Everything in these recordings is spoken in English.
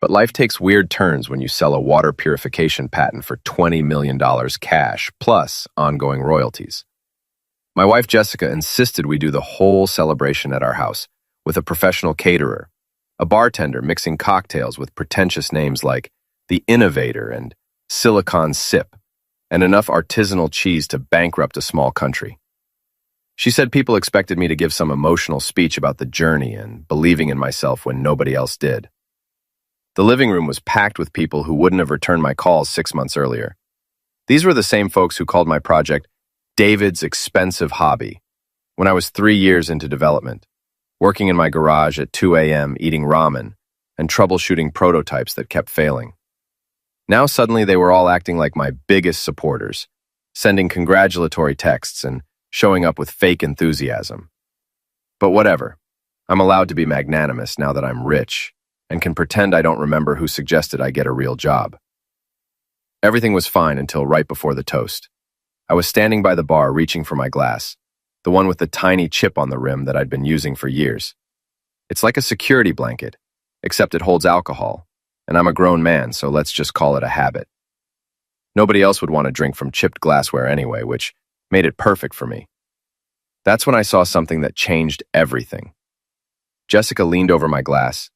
But life takes weird turns when you sell a water purification patent for $20 million cash, plus ongoing royalties. My wife Jessica insisted we do the whole celebration at our house, with a professional caterer, a bartender mixing cocktails with pretentious names like The Innovator and Silicon Sip, and enough artisanal cheese to bankrupt a small country. She said people expected me to give some emotional speech about the journey and believing in myself when nobody else did. The living room was packed with people who wouldn't have returned my calls 6 months earlier. These were the same folks who called my project David's Expensive Hobby when I was 3 years into development, working in my garage at 2 a.m. eating ramen and troubleshooting prototypes that kept failing. Now suddenly they were all acting like my biggest supporters, sending congratulatory texts and showing up with fake enthusiasm. But whatever, I'm allowed to be magnanimous now that I'm rich and can pretend I don't remember who suggested I get a real job. Everything was fine until right before the toast. I was standing by the bar reaching for my glass, the one with the tiny chip on the rim that I'd been using for years. It's like a security blanket, except it holds alcohol, and I'm a grown man, so let's just call it a habit. Nobody else would want to drink from chipped glassware anyway, which made it perfect for me. That's when I saw something that changed everything. Jessica leaned over my glass,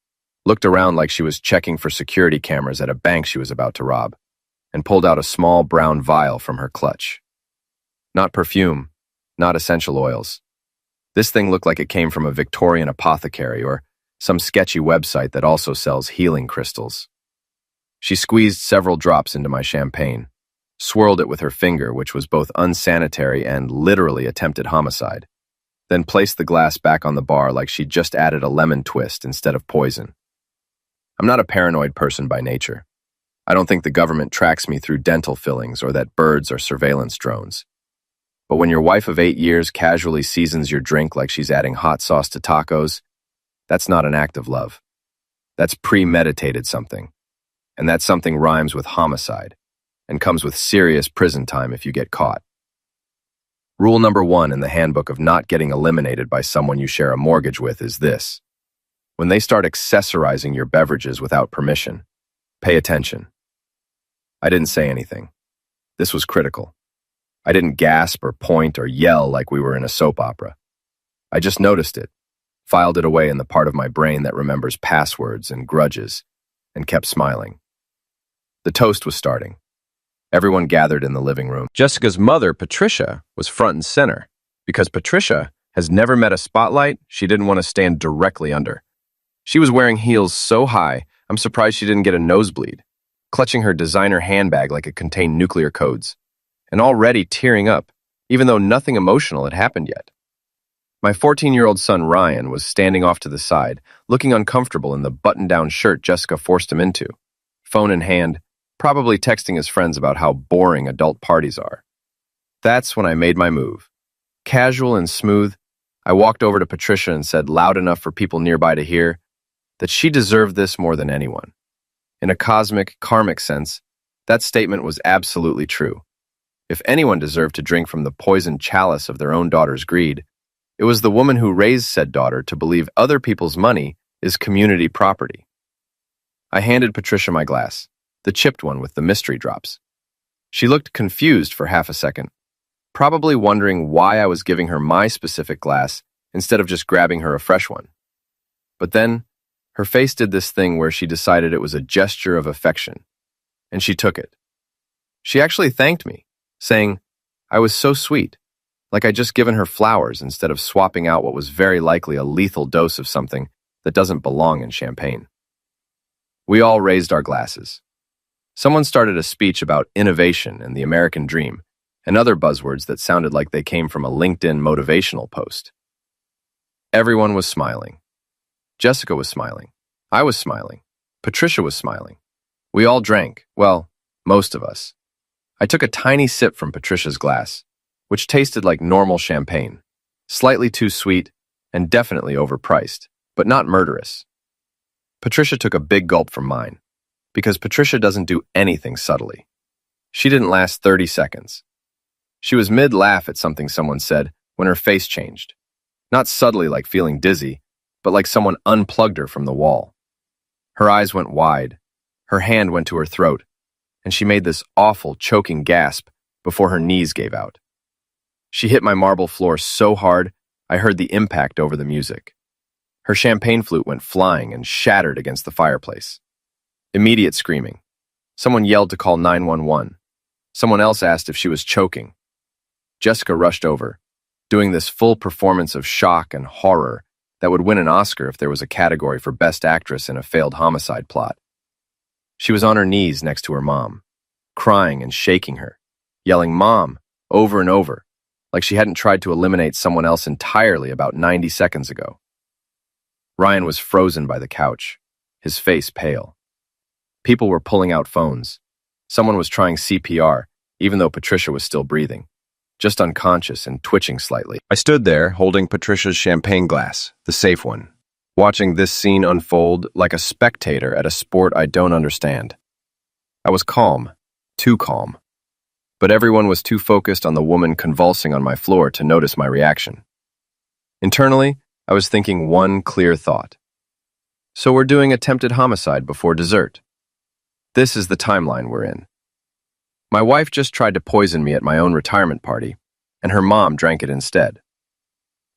looked around like she was checking for security cameras at a bank she was about to rob, and pulled out a small brown vial from her clutch. Not perfume, not essential oils. This thing looked like it came from a Victorian apothecary or some sketchy website that also sells healing crystals. She squeezed several drops into my champagne, swirled it with her finger, which was both unsanitary and literally attempted homicide, then placed the glass back on the bar like she'd just added a lemon twist instead of poison. I'm not a paranoid person by nature. I don't think the government tracks me through dental fillings or that birds are surveillance drones. But when your wife of 8 years casually seasons your drink like she's adding hot sauce to tacos, that's not an act of love. That's premeditated something. And that something rhymes with homicide and comes with serious prison time if you get caught. Rule number 1 in the handbook of not getting eliminated by someone you share a mortgage with is this: when they start accessorizing your beverages without permission, pay attention. I didn't say anything. This was critical. I didn't gasp or point or yell like we were in a soap opera. I just noticed it, filed it away in the part of my brain that remembers passwords and grudges, and kept smiling. The toast was starting. Everyone gathered in the living room. Jessica's mother, Patricia, was front and center, because Patricia has never met a spotlight she didn't want to stand directly under. She was wearing heels so high, I'm surprised she didn't get a nosebleed, clutching her designer handbag like it contained nuclear codes, and already tearing up, even though nothing emotional had happened yet. My 14-year-old son Ryan was standing off to the side, looking uncomfortable in the button-down shirt Jessica forced him into, phone in hand, probably texting his friends about how boring adult parties are. That's when I made my move. Casual and smooth, I walked over to Patricia and said loud enough for people nearby to hear that she deserved this more than anyone. In a cosmic, karmic sense, that statement was absolutely true. If anyone deserved to drink from the poisoned chalice of their own daughter's greed, it was the woman who raised said daughter to believe other people's money is community property. I handed Patricia my glass, the chipped one with the mystery drops. She looked confused for half a second, probably wondering why I was giving her my specific glass instead of just grabbing her a fresh one. But then, her face did this thing where she decided it was a gesture of affection, and she took it. She actually thanked me, saying I was so sweet, like I'd just given her flowers instead of swapping out what was very likely a lethal dose of something that doesn't belong in champagne. We all raised our glasses. Someone started a speech about innovation and the American dream, and other buzzwords that sounded like they came from a LinkedIn motivational post. Everyone was smiling. Jessica was smiling. I was smiling. Patricia was smiling. We all drank, well, most of us. I took a tiny sip from Patricia's glass, which tasted like normal champagne, slightly too sweet and definitely overpriced, but not murderous. Patricia took a big gulp from mine, because Patricia doesn't do anything subtly. She didn't last 30 seconds. She was mid-laugh at something someone said when her face changed. Not subtly like feeling dizzy, but like someone unplugged her from the wall. Her eyes went wide, her hand went to her throat, and she made this awful, choking gasp before her knees gave out. She hit my marble floor so hard, I heard the impact over the music. Her champagne flute went flying and shattered against the fireplace. Immediate screaming. Someone yelled to call 911. Someone else asked if she was choking. Jessica rushed over, doing this full performance of shock and horror that would win an Oscar if there was a category for Best Actress in a failed homicide plot. She was on her knees next to her mom, crying and shaking her, yelling "Mom" over and over, like she hadn't tried to eliminate someone else entirely about 90 seconds ago. Ryan was frozen by the couch, his face pale. People were pulling out phones. Someone was trying CPR, even though Patricia was still breathing, just unconscious and twitching slightly. I stood there, holding Patricia's champagne glass, the safe one, watching this scene unfold like a spectator at a sport I don't understand. I was calm, too calm, but everyone was too focused on the woman convulsing on my floor to notice my reaction. Internally, I was thinking one clear thought. So we're doing attempted homicide before dessert. This is the timeline we're in. My wife just tried to poison me at my own retirement party, and her mom drank it instead.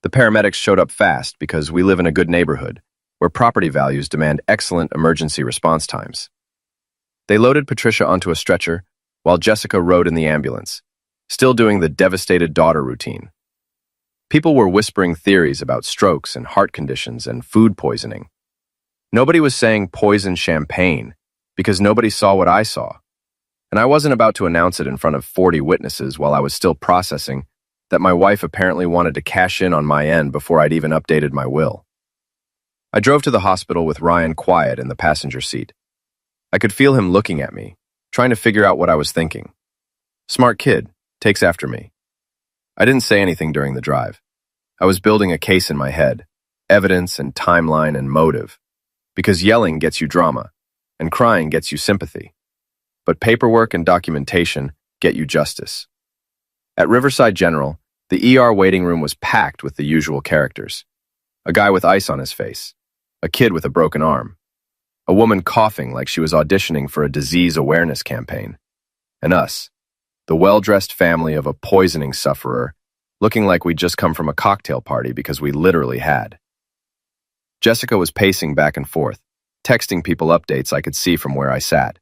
The paramedics showed up fast because we live in a good neighborhood where property values demand excellent emergency response times. They loaded Patricia onto a stretcher while Jessica rode in the ambulance, still doing the devastated daughter routine. People were whispering theories about strokes and heart conditions and food poisoning. Nobody was saying poison champagne because nobody saw what I saw. And I wasn't about to announce it in front of 40 witnesses while I was still processing that my wife apparently wanted to cash in on my end before I'd even updated my will. I drove to the hospital with Ryan quiet in the passenger seat. I could feel him looking at me, trying to figure out what I was thinking. Smart kid, takes after me. I didn't say anything during the drive. I was building a case in my head, evidence and timeline and motive, because yelling gets you drama, and crying gets you sympathy. But paperwork and documentation get you justice. At Riverside General, the ER waiting room was packed with the usual characters. A guy with ice on his face, a kid with a broken arm, a woman coughing like she was auditioning for a disease awareness campaign, and us, the well-dressed family of a poisoning sufferer, looking like we'd just come from a cocktail party because we literally had. Jessica was pacing back and forth, texting people updates I could see from where I sat,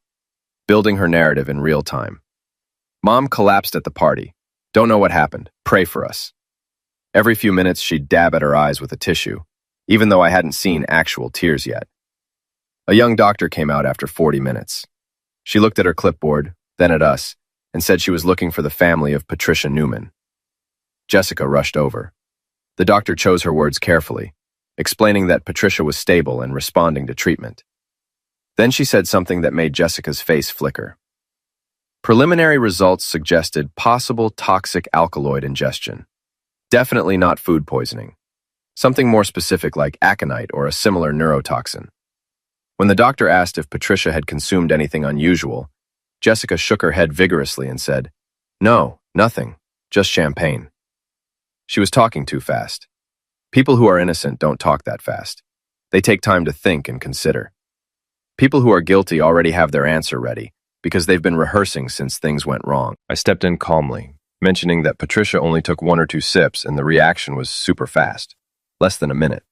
building her narrative in real time. Mom collapsed at the party. Don't know what happened. Pray for us. Every few minutes, she'd dab at her eyes with a tissue, even though I hadn't seen actual tears yet. A young doctor came out after 40 minutes. She looked at her clipboard, then at us, and said she was looking for the family of Patricia Newman. Jessica rushed over. The doctor chose her words carefully, explaining that Patricia was stable and responding to treatment. Then she said something that made Jessica's face flicker. Preliminary results suggested possible toxic alkaloid ingestion. Definitely not food poisoning. Something more specific like aconite or a similar neurotoxin. When the doctor asked if Patricia had consumed anything unusual, Jessica shook her head vigorously and said, "No, nothing, just champagne." She was talking too fast. People who are innocent don't talk that fast. They take time to think and consider. People who are guilty already have their answer ready because they've been rehearsing since things went wrong. I stepped in calmly, mentioning that Patricia only took 1 or 2 sips and the reaction was super fast, less than a minute.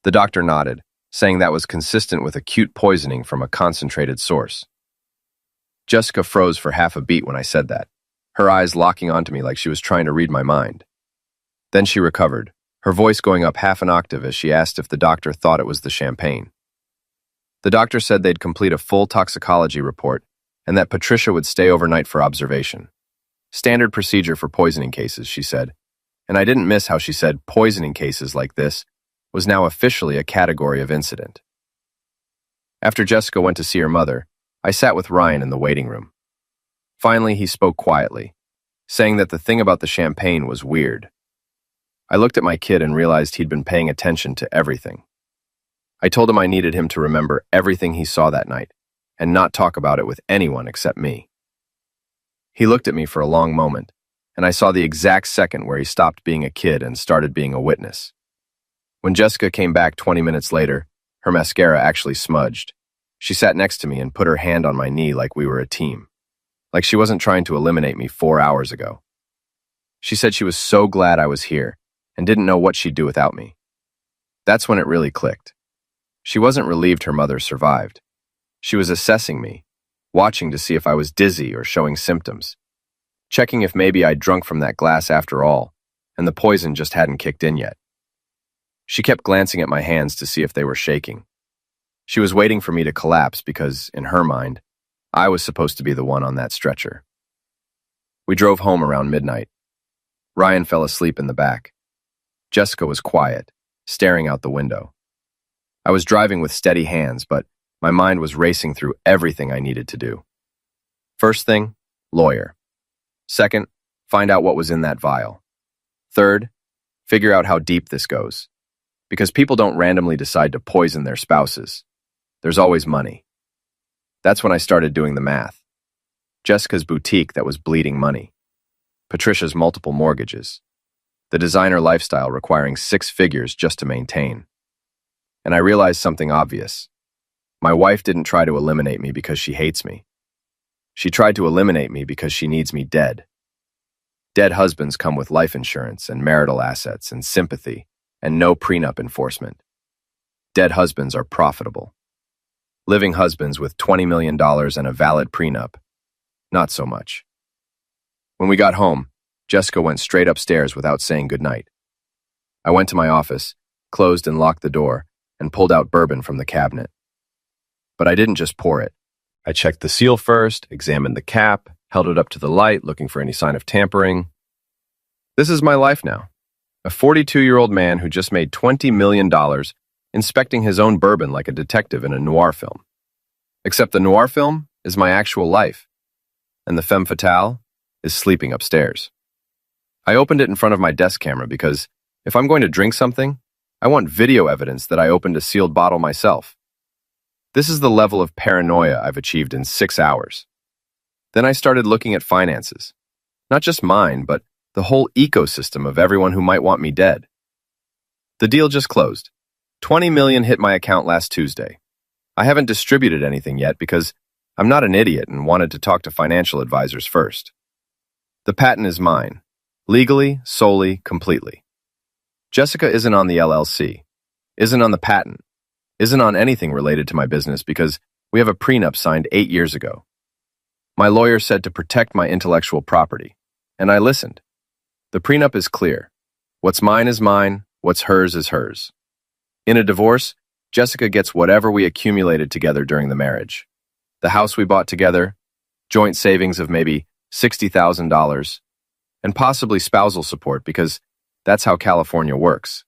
The doctor nodded, saying that was consistent with acute poisoning from a concentrated source. Jessica froze for half a beat when I said that, her eyes locking onto me like she was trying to read my mind. Then she recovered, her voice going up half an octave as she asked if the doctor thought it was the champagne. The doctor said they'd complete a full toxicology report and that Patricia would stay overnight for observation. Standard procedure for poisoning cases, she said, and I didn't miss how she said poisoning cases like this was now officially a category of incident. After Jessica went to see her mother, I sat with Ryan in the waiting room. Finally, he spoke quietly, saying that the thing about the champagne was weird. I looked at my kid and realized he'd been paying attention to everything. I told him I needed him to remember everything he saw that night and not talk about it with anyone except me. He looked at me for a long moment, and I saw the exact second where he stopped being a kid and started being a witness. When Jessica came back 20 minutes later, Her mascara actually smudged. She sat next to me and put her hand on my knee like we were a team. Like she wasn't trying to eliminate me 4 hours ago. She said she was so glad I was here and didn't know what she'd do without me. That's when it really clicked. She wasn't relieved her mother survived. She was assessing me, watching to see if I was dizzy or showing symptoms, checking if maybe I'd drunk from that glass after all, and the poison just hadn't kicked in yet. She kept glancing at my hands to see if they were shaking. She was waiting for me to collapse because, in her mind, I was supposed to be the one on that stretcher. We drove home around midnight. Ryan fell asleep in the back. Jessica was quiet, staring out the window. I was driving with steady hands, but my mind was racing through everything I needed to do. First thing, lawyer. Second, find out what was in that vial. Third, figure out how deep this goes. Because people don't randomly decide to poison their spouses. There's always money. That's when I started doing the math. Jessica's boutique that was bleeding money. Patricia's multiple mortgages. The designer lifestyle requiring 6 figures just to maintain. And I realized something obvious. My wife didn't try to eliminate me because she hates me. She tried to eliminate me because she needs me dead. Dead husbands come with life insurance and marital assets and sympathy and no prenup enforcement. Dead husbands are profitable. Living husbands with $20 million and a valid prenup, not so much. When we got home, Jessica went straight upstairs without saying goodnight. I went to my office, closed and locked the door, and pulled out bourbon from the cabinet. But I didn't just pour it. I checked the seal first, examined the cap, held it up to the light, looking for any sign of tampering. This is my life now. A 42-year-old man who just made $20 million inspecting his own bourbon like a detective in a noir film. Except the noir film is my actual life, and the femme fatale is sleeping upstairs. I opened it in front of my desk camera because if I'm going to drink something, I want video evidence that I opened a sealed bottle myself. This is the level of paranoia I've achieved in 6 hours. Then I started looking at finances. Not just mine, but the whole ecosystem of everyone who might want me dead. The deal just closed. $20 million hit my account last Tuesday. I haven't distributed anything yet because I'm not an idiot and wanted to talk to financial advisors first. The patent is mine. Legally, solely, completely. Jessica isn't on the LLC, isn't on the patent, isn't on anything related to my business because we have a prenup signed 8 years ago. My lawyer said to protect my intellectual property, and I listened. The prenup is clear. What's mine is mine, what's hers is hers. In a divorce, Jessica gets whatever we accumulated together during the marriage. The house we bought together, joint savings of maybe $60,000, and possibly spousal support because that's how California works.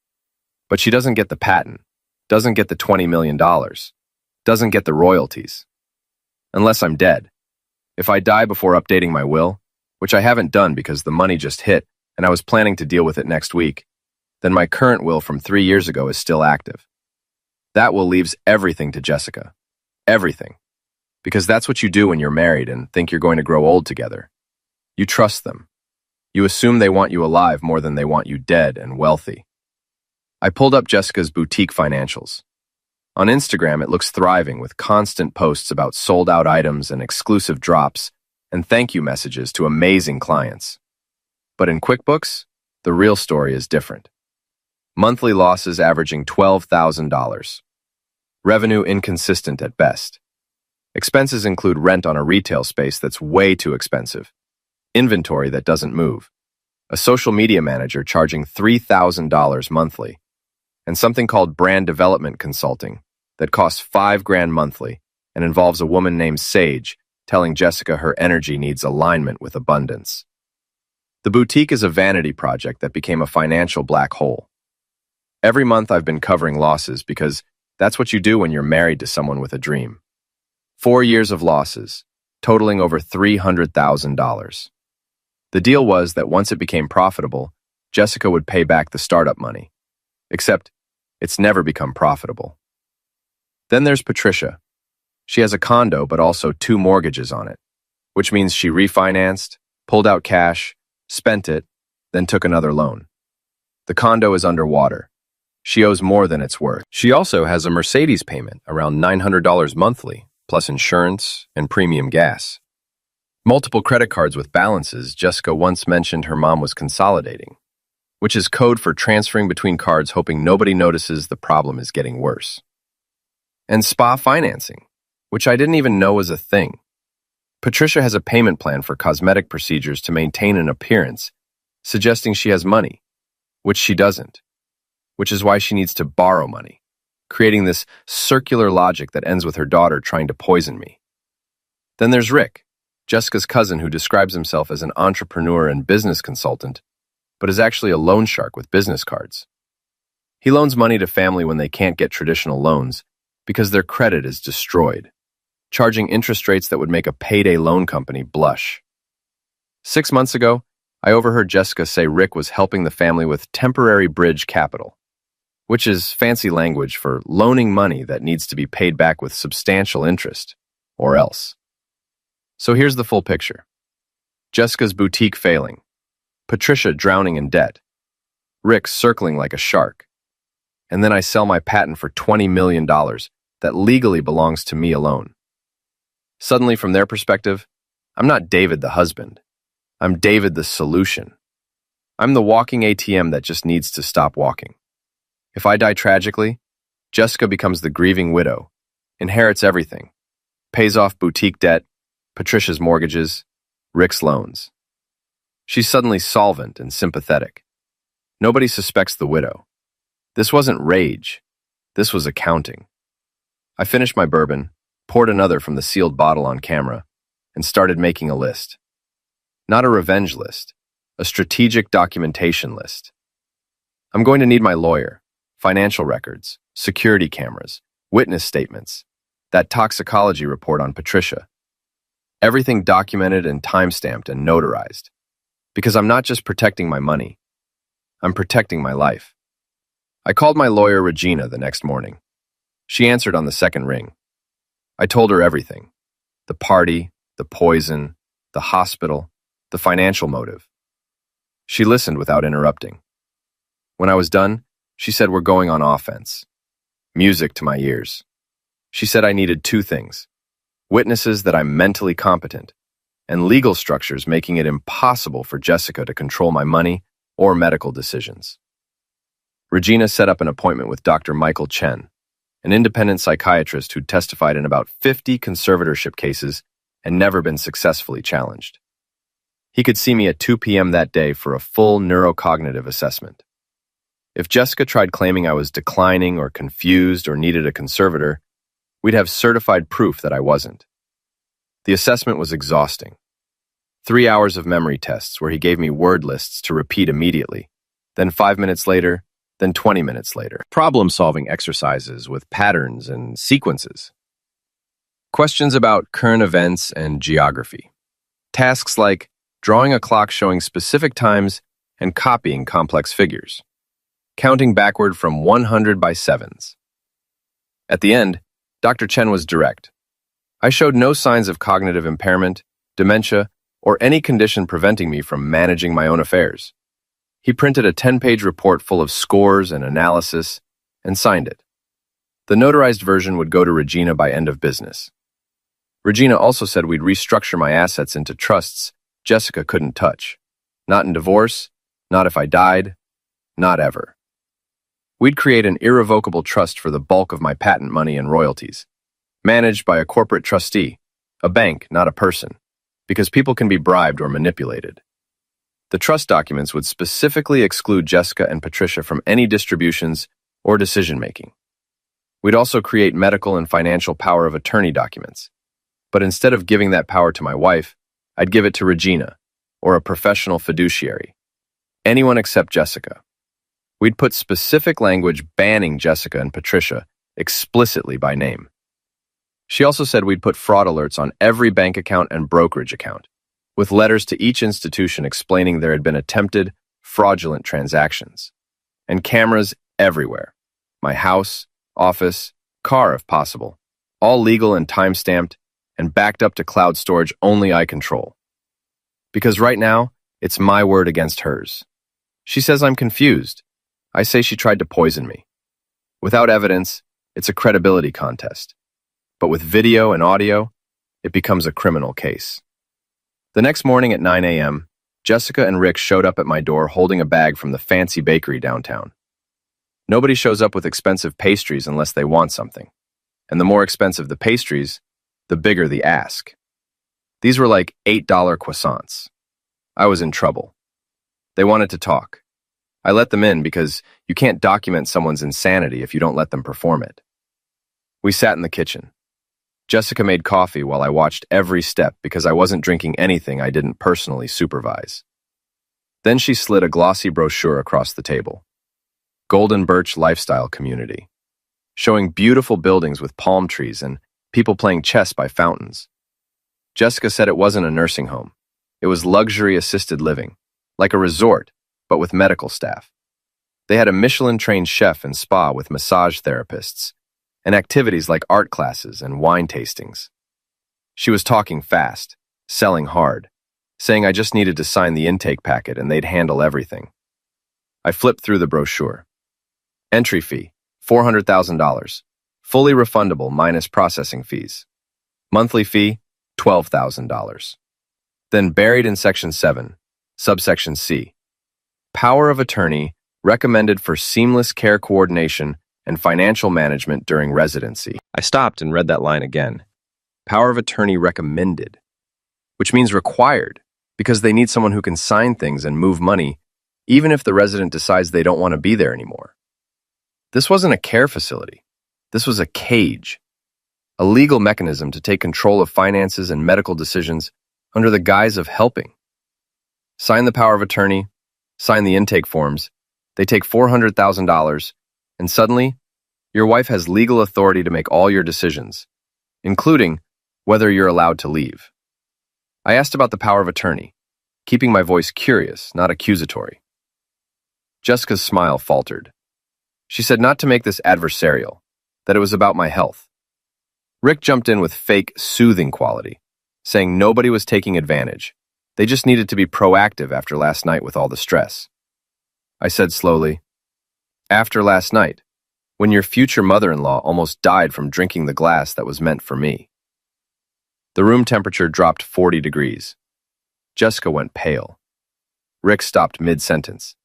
But she doesn't get the patent, doesn't get the $20 million, doesn't get the royalties. Unless I'm dead. If I die before updating my will, which I haven't done because the money just hit and I was planning to deal with it next week, then my current will from 3 years ago is still active. That will leaves everything to Jessica. Everything. Because that's what you do when you're married and think you're going to grow old together. You trust them. You assume they want you alive more than they want you dead and wealthy. I pulled up Jessica's boutique financials. On Instagram, it looks thriving with constant posts about sold-out items and exclusive drops and thank you messages to amazing clients. But in QuickBooks, the real story is different. Monthly losses averaging $12,000. Revenue inconsistent at best. Expenses include rent on a retail space that's way too expensive, inventory that doesn't move, a social media manager charging $3,000 monthly, and something called brand development consulting that costs $5,000 monthly and involves a woman named Sage telling Jessica her energy needs alignment with abundance. The boutique is a vanity project that became a financial black hole. Every month I've been covering losses because that's what you do when you're married to someone with a dream. 4 years of losses, totaling over $300,000. The deal was that once it became profitable, Jessica would pay back the startup money. Except, it's never become profitable. Then there's Patricia. She has a condo but also 2 mortgages on it, which means she refinanced, pulled out cash, spent it, then took another loan. The condo is underwater. She owes more than it's worth. She also has a Mercedes payment, around $900 monthly, plus insurance and premium gas. Multiple credit cards with balances. Jessica once mentioned her mom was consolidating, which is code for transferring between cards hoping nobody notices the problem is getting worse. And spa financing, which I didn't even know was a thing. Patricia has a payment plan for cosmetic procedures to maintain an appearance, suggesting she has money, which she doesn't, which is why she needs to borrow money, creating this circular logic that ends with her daughter trying to poison me. Then there's Rick, Jessica's cousin, who describes himself as an entrepreneur and business consultant, but is actually a loan shark with business cards. He loans money to family when they can't get traditional loans because their credit is destroyed, charging interest rates that would make a payday loan company blush. 6 months ago, I overheard Jessica say Rick was helping the family with temporary bridge capital, which is fancy language for loaning money that needs to be paid back with substantial interest, or else. So here's the full picture. Jessica's boutique failing, Patricia drowning in debt, Rick circling like a shark, and then I sell my patent for $20 million that legally belongs to me alone. Suddenly, from their perspective, I'm not David the husband. I'm David the solution. I'm the walking ATM that just needs to stop walking. If I die tragically, Jessica becomes the grieving widow, inherits everything, pays off boutique debt, Patricia's mortgages, Rick's loans. She's suddenly solvent and sympathetic. Nobody suspects the widow. This wasn't rage. This was accounting. I finished my bourbon, poured another from the sealed bottle on camera, and started making a list. Not a revenge list, a strategic documentation list. I'm going to need my lawyer, financial records, security cameras, witness statements, that toxicology report on Patricia. Everything documented and time-stamped and notarized. Because I'm not just protecting my money. I'm protecting my life. I called my lawyer Regina the next morning. She answered on the second ring. I told her everything. The party, the poison, the hospital, the financial motive. She listened without interrupting. When I was done, she said we're going on offense. Music to my ears. She said I needed 2 things. Witnesses that I'm mentally competent, and legal structures making it impossible for Jessica to control my money or medical decisions. Regina set up an appointment with Dr. Michael Chen, an independent psychiatrist who'd testified in about 50 conservatorship cases and never been successfully challenged. He could see me at 2 p.m. that day for a full neurocognitive assessment. If Jessica tried claiming I was declining or confused or needed a conservator, we'd have certified proof that I wasn't. The assessment was exhausting. 3 hours of memory tests where he gave me word lists to repeat immediately, then 5 minutes later, then 20 minutes later. Problem-solving exercises with patterns and sequences. Questions about current events and geography. Tasks like drawing a clock showing specific times and copying complex figures. Counting backward from 100 by sevens. At the end, Dr. Chen was direct. I showed no signs of cognitive impairment, dementia, or any condition preventing me from managing my own affairs. He printed a 10-page report full of scores and analysis and signed it. The notarized version would go to Regina by end of business. Regina also said we'd restructure my assets into trusts Jessica couldn't touch. Not in divorce, not if I died, not ever. We'd create an irrevocable trust for the bulk of my patent money and royalties, managed by a corporate trustee, a bank, not a person, because people can be bribed or manipulated. The trust documents would specifically exclude Jessica and Patricia from any distributions or decision-making. We'd also create medical and financial power of attorney documents, but instead of giving that power to my wife, I'd give it to Regina, or a professional fiduciary. Anyone except Jessica. We'd put specific language banning Jessica and Patricia explicitly by name. She also said we'd put fraud alerts on every bank account and brokerage account, with letters to each institution explaining there had been attempted, fraudulent transactions. And cameras everywhere. My house, office, car if possible. All legal and time-stamped, and backed up to cloud storage only I control. Because right now, it's my word against hers. She says I'm confused. I say she tried to poison me. Without evidence, it's a credibility contest. But with video and audio, it becomes a criminal case. The next morning at 9 a.m., Jessica and Rick showed up at my door holding a bag from the fancy bakery downtown. Nobody shows up with expensive pastries unless they want something. And the more expensive the pastries, the bigger the ask. These were like $8 croissants. I was in trouble. They wanted to talk. I let them in because you can't document someone's insanity if you don't let them perform it. We sat in the kitchen. Jessica made coffee while I watched every step because I wasn't drinking anything I didn't personally supervise. Then she slid a glossy brochure across the table. Golden Birch Lifestyle Community, showing beautiful buildings with palm trees and people playing chess by fountains. Jessica said it wasn't a nursing home. It was luxury assisted living, like a resort, but with medical staff. They had a Michelin-trained chef and spa with massage therapists, and activities like art classes and wine tastings. She was talking fast, selling hard, saying I just needed to sign the intake packet and they'd handle everything. I flipped through the brochure. Entry fee, $400,000, fully refundable minus processing fees. Monthly fee, $12,000. Then buried in Section 7, subsection C, power of attorney recommended for seamless care coordination and financial management during residency. I stopped and read that line again. Power of attorney recommended, which means required, because they need someone who can sign things and move money, even if the resident decides they don't want to be there anymore. This wasn't a care facility. This was a cage, a legal mechanism to take control of finances and medical decisions under the guise of helping. Sign the power of attorney, sign the intake forms, they take $400,000, and suddenly, your wife has legal authority to make all your decisions, including whether you're allowed to leave. I asked about the power of attorney, keeping my voice curious, not accusatory. Jessica's smile faltered. She said not to make this adversarial, that it was about my health. Rick jumped in with fake, soothing quality, saying nobody was taking advantage. They just needed to be proactive after last night with all the stress. I said slowly, after last night, when your future mother-in-law almost died from drinking the glass that was meant for me. The room temperature dropped 40 degrees. Jessica went pale. Rick stopped mid-sentence.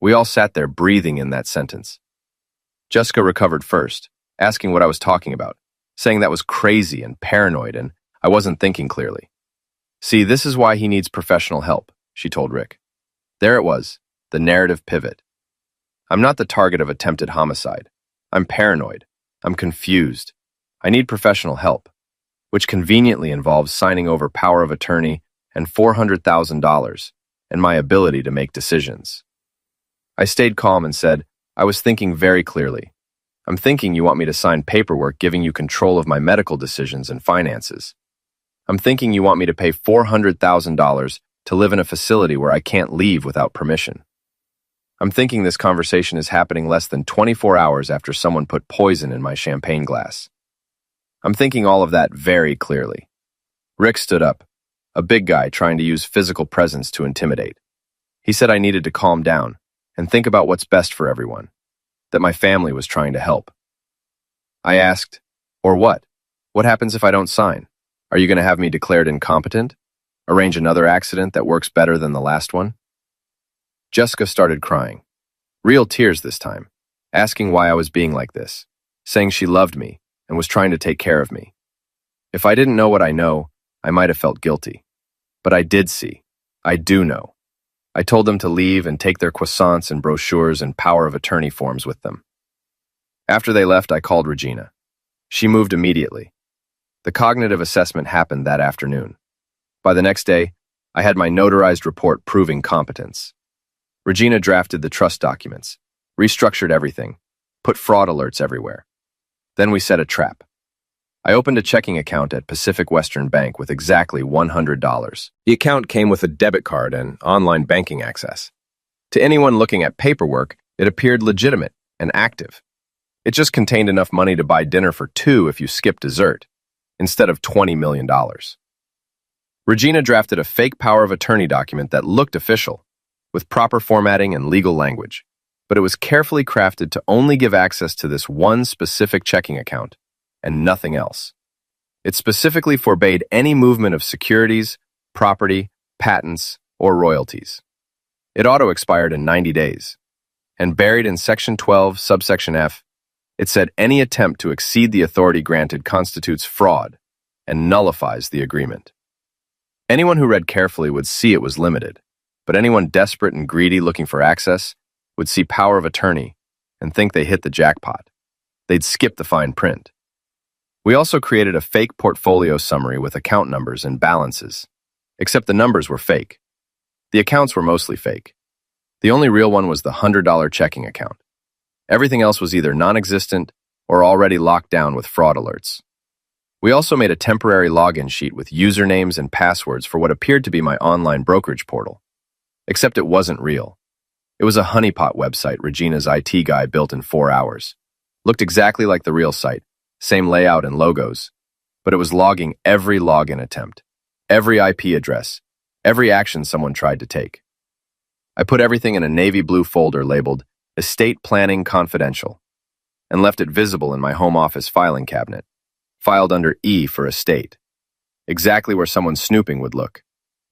We all sat there breathing in that sentence. Jessica recovered first, asking what I was talking about, saying that was crazy and paranoid and I wasn't thinking clearly. See, this is why he needs professional help, she told Rick. There it was, the narrative pivot. I'm not the target of attempted homicide. I'm paranoid. I'm confused. I need professional help, which conveniently involves signing over power of attorney and $400,000 and my ability to make decisions. I stayed calm and said, I was thinking very clearly. I'm thinking you want me to sign paperwork giving you control of my medical decisions and finances. I'm thinking you want me to pay $400,000 to live in a facility where I can't leave without permission. I'm thinking this conversation is happening less than 24 hours after someone put poison in my champagne glass. I'm thinking all of that very clearly. Rick stood up, a big guy trying to use physical presence to intimidate. He said I needed to calm down and think about what's best for everyone, that my family was trying to help. I asked, or what? What happens if I don't sign? Are you going to have me declared incompetent? Arrange another accident that works better than the last one? Jessica started crying. Real tears this time, asking why I was being like this, saying she loved me and was trying to take care of me. If I didn't know what I know, I might have felt guilty. But I did see. I do know. I told them to leave and take their croissants and brochures and power of attorney forms with them. After they left, I called Regina. She moved immediately. The cognitive assessment happened that afternoon. By the next day, I had my notarized report proving competence. Regina drafted the trust documents, restructured everything, put fraud alerts everywhere. Then we set a trap. I opened a checking account at Pacific Western Bank with exactly $100. The account came with a debit card and online banking access. To anyone looking at paperwork, it appeared legitimate and active. It just contained enough money to buy dinner for two if you skip dessert, instead of $20 million. Regina drafted a fake power of attorney document that looked official, with proper formatting and legal language. but it was carefully crafted to only give access to this one specific checking account and nothing else. It specifically forbade any movement of securities, property, patents, or royalties. It auto-expired in 90 days, and buried in Section 12, subsection F, it said any attempt to exceed the authority granted constitutes fraud and nullifies the agreement. Anyone who read carefully would see it was limited, but anyone desperate and greedy looking for access would see power of attorney and think they hit the jackpot. They'd skip the fine print. We also created a fake portfolio summary with account numbers and balances, except the numbers were fake. The accounts were mostly fake. The only real one was the $100 checking account. Everything else was either non-existent or already locked down with fraud alerts. We also made a temporary login sheet with usernames and passwords for what appeared to be my online brokerage portal. Except it wasn't real. It was a honeypot website Regina's IT guy built in 4 hours. Looked exactly like the real site, same layout and logos, but it was logging every login attempt, every IP address, every action someone tried to take. I put everything in a navy blue folder labeled Estate Planning Confidential and left it visible in my home office filing cabinet, filed under E for estate, exactly where someone snooping would look.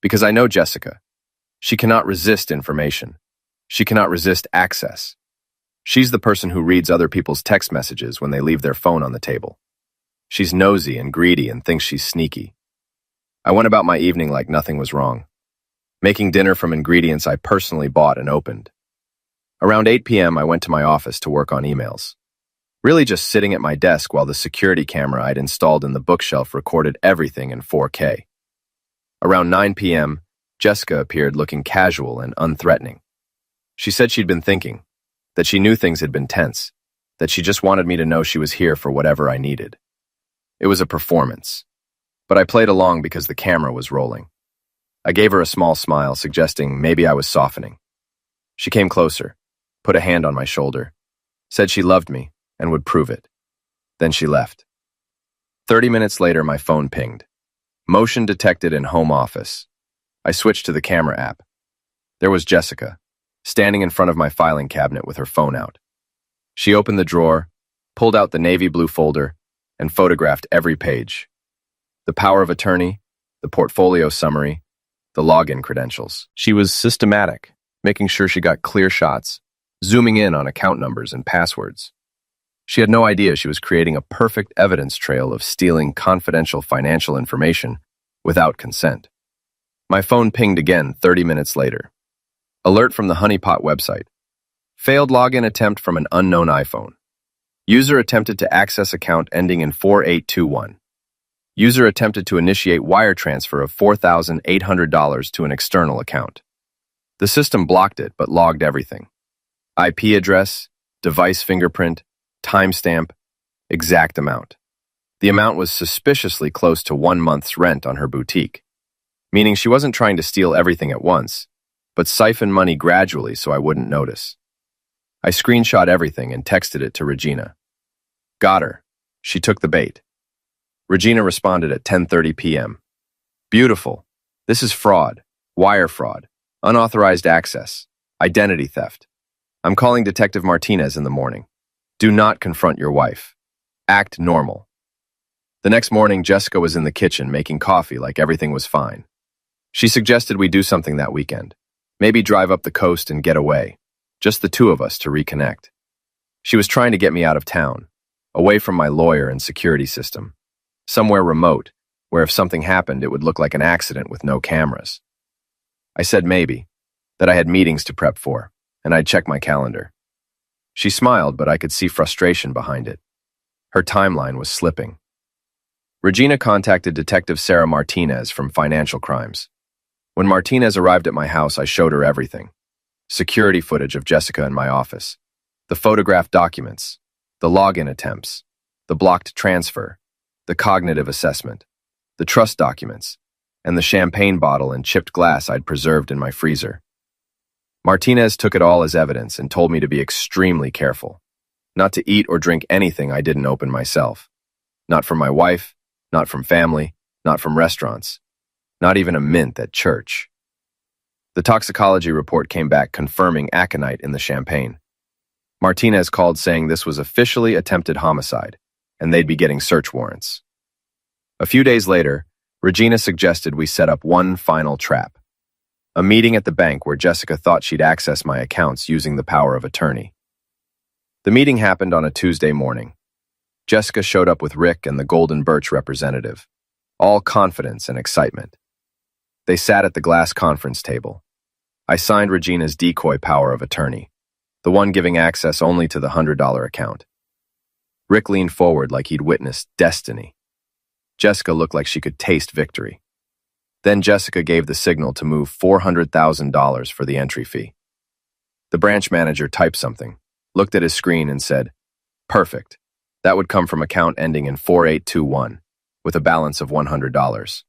Because I know Jessica. She cannot resist information. She cannot resist access. She's the person who reads other people's text messages when they leave their phone on the table. She's nosy and greedy and thinks she's sneaky. I went about my evening like nothing was wrong, making dinner from ingredients I personally bought and opened. Around 8 p.m., I went to my office to work on emails, really just sitting at my desk while the security camera I'd installed in the bookshelf recorded everything in 4K. Around 9 p.m., Jessica appeared looking casual and unthreatening. She said she'd been thinking, that she knew things had been tense, that she just wanted me to know she was here for whatever I needed. It was a performance, but I played along because the camera was rolling. I gave her a small smile, suggesting maybe I was softening. She came closer, put a hand on my shoulder, said she loved me and would prove it. Then she left. 30 minutes later, my phone pinged. Motion detected in home office. I switched to the camera app. There was Jessica, standing in front of my filing cabinet with her phone out. She opened the drawer, pulled out the navy blue folder, and photographed every page. The power of attorney, the portfolio summary, the login credentials. She was systematic, making sure she got clear shots, zooming in on account numbers and passwords. She had no idea she was creating a perfect evidence trail of stealing confidential financial information without consent. My phone pinged again 30 minutes later. Alert from the Honeypot website. Failed login attempt from an unknown iPhone. User attempted to access account ending in 4821. User attempted to initiate wire transfer of $4,800 to an external account. The system blocked it but logged everything. IP address, device fingerprint, timestamp, exact amount. The amount was suspiciously close to 1 month's rent on her boutique, meaning she wasn't trying to steal everything at once, but siphon money gradually so I wouldn't notice. I screenshot everything and texted it to Regina. Got her. She took the bait. Regina responded at 10:30 p.m. Beautiful. This is fraud, wire fraud, unauthorized access, identity theft. I'm calling Detective Martinez in the morning. Do not confront your wife. Act normal. The next morning, Jessica was in the kitchen making coffee like everything was fine. She suggested we do something that weekend. Maybe drive up the coast and get away. Just the two of us to reconnect. She was trying to get me out of town, away from my lawyer and security system. Somewhere remote, where if something happened, it would look like an accident with no cameras. I said maybe, that I had meetings to prep for, and I'd check my calendar. She smiled, but I could see frustration behind it. Her timeline was slipping. Regina contacted Detective Sarah Martinez from Financial Crimes. When Martinez arrived at my house, I showed her everything. Security footage of Jessica in my office, the photographed documents, the login attempts, the blocked transfer, the cognitive assessment, the trust documents, and the champagne bottle and chipped glass I'd preserved in my freezer. Martinez took it all as evidence and told me to be extremely careful, not to eat or drink anything I didn't open myself. Not from my wife, not from family, not from restaurants, not even a mint at church. The toxicology report came back confirming aconite in the champagne. Martinez called saying this was officially attempted homicide, and they'd be getting search warrants. A few days later, Regina suggested we set up one final trap. A meeting at the bank where Jessica thought she'd access my accounts using the power of attorney. The meeting happened on a Tuesday morning. Jessica showed up with Rick and the Golden Birch representative, all confidence and excitement. They sat at the glass conference table. I signed Regina's decoy power of attorney, the one giving access only to the $100 account. Rick leaned forward like he'd witnessed destiny. Jessica looked like she could taste victory. Then Jessica gave the signal to move $400,000 for the entry fee. The branch manager typed something, looked at his screen and said, "Perfect. That would come from account ending in 4821, with a balance of $100.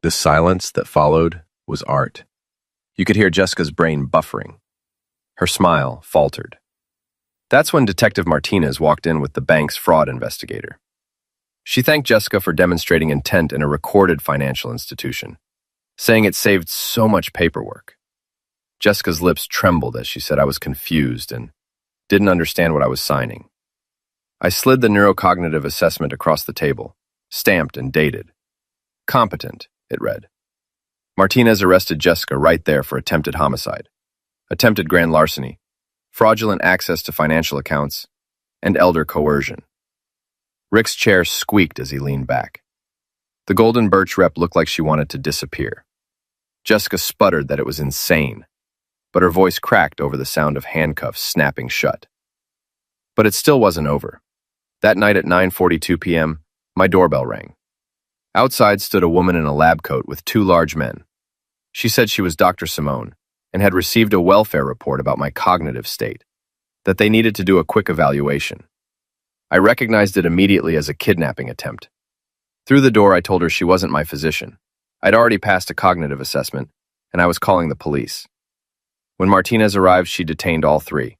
The silence that followed was art. You could hear Jessica's brain buffering. Her smile faltered. That's when Detective Martinez walked in with the bank's fraud investigator. She thanked Jessica for demonstrating intent in a recorded financial institution, saying it saved so much paperwork. Jessica's lips trembled as she said I was confused and didn't understand what I was signing. I slid the neurocognitive assessment across the table, stamped and dated. Competent, it read. Martinez arrested Jessica right there for attempted homicide, attempted grand larceny, fraudulent access to financial accounts, and elder coercion. Rick's chair squeaked as he leaned back. The Golden Birch rep looked like she wanted to disappear. Jessica sputtered that it was insane, but her voice cracked over the sound of handcuffs snapping shut. But it still wasn't over. That night at 9:42 p.m., my doorbell rang. Outside stood a woman in a lab coat with two large men. She said she was Dr. Simone and had received a welfare report about my cognitive state, that they needed to do a quick evaluation. I recognized it immediately as a kidnapping attempt. Through the door, I told her she wasn't my physician. I'd already passed a cognitive assessment, and I was calling the police. When Martinez arrived, she detained all three.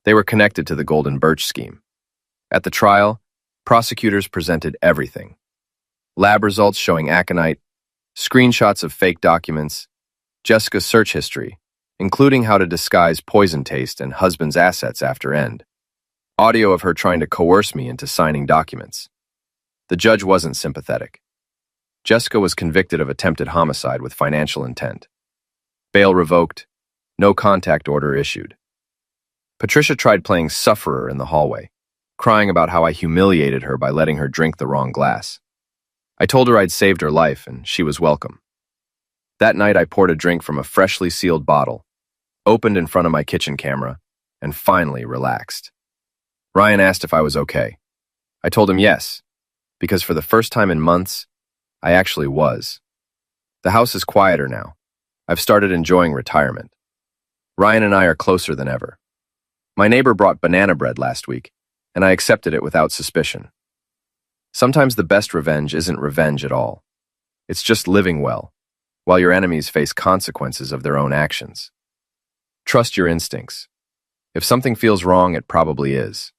They were connected to the Golden Birch scheme. At the trial, prosecutors presented everything. Lab results showing aconite, screenshots of fake documents, Jessica's search history, including how to disguise poison taste and husband's assets after end. Audio of her trying to coerce me into signing documents. The judge wasn't sympathetic. Jessica was convicted of attempted homicide with financial intent. Bail revoked, no contact order issued. Patricia tried playing sufferer in the hallway, crying about how I humiliated her by letting her drink the wrong glass. I told her I'd saved her life and she was welcome. That night I poured a drink from a freshly sealed bottle, opened in front of my kitchen camera, and finally relaxed. Ryan asked if I was okay. I told him yes, because for the first time in months, I actually was. The house is quieter now. I've started enjoying retirement. Ryan and I are closer than ever. My neighbor brought banana bread last week, and I accepted it without suspicion. Sometimes the best revenge isn't revenge at all. It's just living well, while your enemies face consequences of their own actions. Trust your instincts. If something feels wrong, it probably is.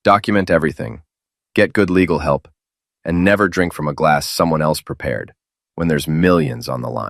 Document everything, get good legal help, and never drink from a glass someone else prepared when there's millions on the line.